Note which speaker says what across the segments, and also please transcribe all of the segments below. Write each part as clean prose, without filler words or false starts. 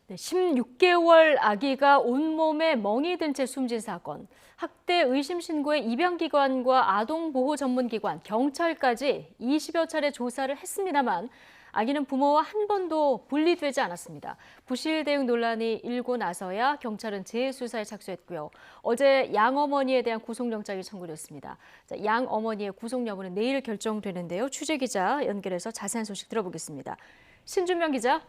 Speaker 1: 네, 16개월 아기가 온몸에 멍이 든 채 숨진 사건. 학대 의심 신고에 입양기관과 아동보호전문기관, 경찰까지 20여 차례 조사를 했습니다만 아기는 부모와 한 번도 분리되지 않았습니다. 부실 대응 논란이 일고 나서야 경찰은 재수사에 착수했고요. 어제 양 어머니에 대한 구속영장이 청구됐습니다. 양 어머니의 구속 여부는 내일 결정되는데요. 취재 기자 연결해서 자세한 소식 들어보겠습니다. 신준명 기자.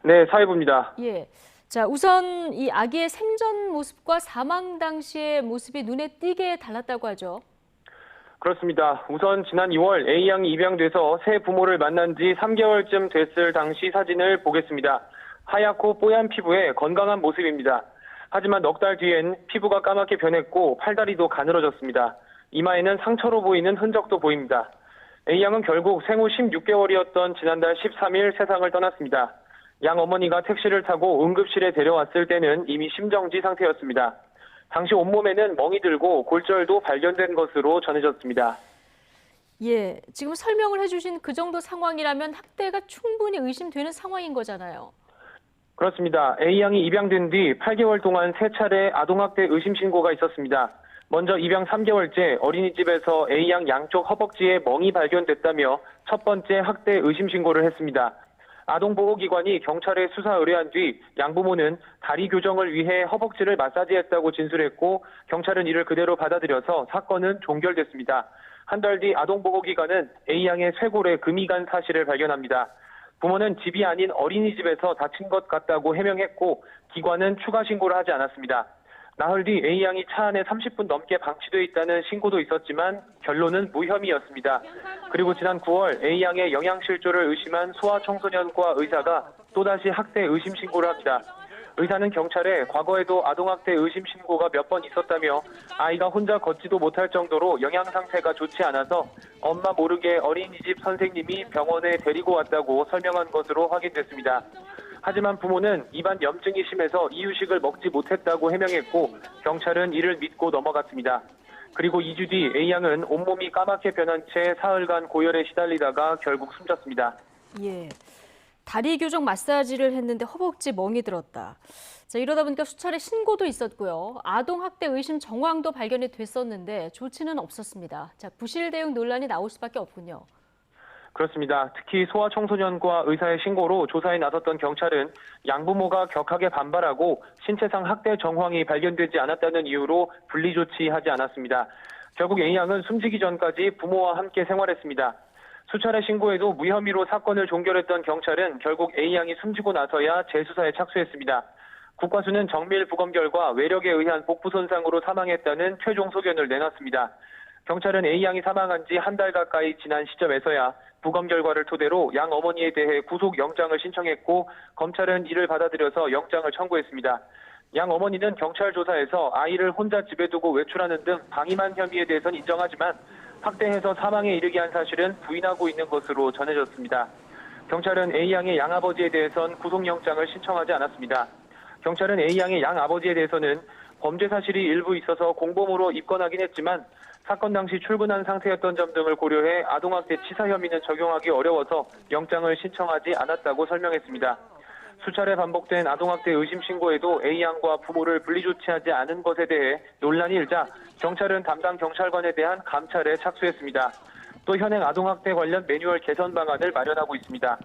Speaker 2: 네, 사회부입니다.
Speaker 1: 예. 자, 우선 이 아기의 생전 모습과 사망 당시의 모습이 눈에 띄게 달랐다고 하죠.
Speaker 2: 그렇습니다. 우선 지난 2월 A양이 입양돼서 새 부모를 만난 지 3개월쯤 됐을 당시 사진을 보겠습니다. 하얗고 뽀얀 피부에 건강한 모습입니다. 하지만 넉 달 뒤엔 피부가 까맣게 변했고 팔다리도 가늘어졌습니다. 이마에는 상처로 보이는 흔적도 보입니다. A양은 결국 생후 16개월이었던 지난달 13일 세상을 떠났습니다. 양 어머니가 택시를 타고 응급실에 데려왔을 때는 이미 심정지 상태였습니다. 당시 온몸에는 멍이 들고 골절도 발견된 것으로 전해졌습니다.
Speaker 1: 예, 지금 설명을 해주신 그 정도 상황이라면 학대가 충분히 의심되는 상황인 거잖아요.
Speaker 2: 그렇습니다. A양이 입양된 뒤 8개월 동안 3차례 아동학대 의심 신고가 있었습니다. 먼저 입양 3개월째 어린이집에서 A양 양쪽 허벅지에 멍이 발견됐다며 첫 번째 학대 의심 신고를 했습니다. 아동보호기관이 경찰에 수사 의뢰한 뒤 양부모는 다리 교정을 위해 허벅지를 마사지했다고 진술했고 경찰은 이를 그대로 받아들여서 사건은 종결됐습니다. 한 달 뒤 아동보호기관은 A양의 쇄골에 금이 간 사실을 발견합니다. 부모는 집이 아닌 어린이집에서 다친 것 같다고 해명했고 기관은 추가 신고를 하지 않았습니다. 나흘 뒤 A양이 차 안에 30분 넘게 방치돼 있다는 신고도 있었지만 결론은 무혐의였습니다. 그리고 지난 9월 A양의 영양실조를 의심한 소아청소년과 의사가 또다시 학대 의심 신고를 합니다. 의사는 경찰에 과거에도 아동학대 의심 신고가 몇 번 있었다며 아이가 혼자 걷지도 못할 정도로 영양 상태가 좋지 않아서 엄마 모르게 어린이집 선생님이 병원에 데리고 왔다고 설명한 것으로 확인됐습니다. 하지만 부모는 입안 염증이 심해서 이유식을 먹지 못했다고 해명했고 경찰은 이를 믿고 넘어갔습니다. 그리고 2주 뒤 A양은 온몸이 까맣게 변한 채 사흘간 고열에 시달리다가 결국 숨졌습니다.
Speaker 1: 예, 다리 교정 마사지를 했는데 허벅지 멍이 들었다. 자, 이러다 보니까 수차례 신고도 있었고요. 아동학대 의심 정황도 발견이 됐었는데 조치는 없었습니다. 자, 부실 대응 논란이 나올 수밖에 없군요.
Speaker 2: 그렇습니다. 특히 소아청소년과 의사의 신고로 조사에 나섰던 경찰은 양부모가 격하게 반발하고 신체상 학대 정황이 발견되지 않았다는 이유로 분리 조치하지 않았습니다. 결국 A양은 숨지기 전까지 부모와 함께 생활했습니다. 수차례 신고에도 무혐의로 사건을 종결했던 경찰은 결국 A양이 숨지고 나서야 재수사에 착수했습니다. 국과수는 정밀부검 결과 외력에 의한 복부 손상으로 사망했다는 최종 소견을 내놨습니다. 경찰은 A양이 사망한 지 한 달 가까이 지난 시점에서야 부검 결과를 토대로 양 어머니에 대해 구속영장을 신청했고 검찰은 이를 받아들여서 영장을 청구했습니다. 양 어머니는 경찰 조사에서 아이를 혼자 집에 두고 외출하는 등 방임한 혐의에 대해서는 인정하지만 학대해서 사망에 이르게 한 사실은 부인하고 있는 것으로 전해졌습니다. 경찰은 A양의 양아버지에 대해선 구속영장을 신청하지 않았습니다. 경찰은 A양의 양아버지에 대해서는 범죄 사실이 일부 있어서 공범으로 입건하긴 했지만 사건 당시 출근한 상태였던 점 등을 고려해 아동학대 치사 혐의는 적용하기 어려워서 영장을 신청하지 않았다고 설명했습니다. 수차례 반복된 아동학대 의심 신고에도 A양과 부모를 분리 조치하지 않은 것에 대해 논란이 일자 경찰은 담당 경찰관에 대한 감찰에 착수했습니다. 또 현행 아동학대 관련 매뉴얼 개선 방안을 마련하고 있습니다.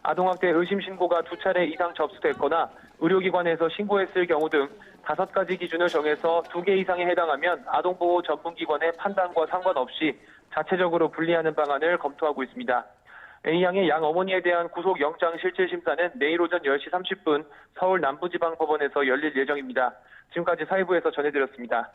Speaker 2: 아동학대 의심 신고가 2차례 이상 접수됐거나 의료기관에서 신고했을 경우 등 5가지 기준을 정해서 2개 이상에 해당하면 아동보호 전문기관의 판단과 상관없이 자체적으로 분리하는 방안을 검토하고 있습니다. A양의 양 어머니에 대한 구속영장 실질심사는 내일 오전 10시 30분 서울 남부지방법원에서 열릴 예정입니다. 지금까지 사회부에서 전해드렸습니다.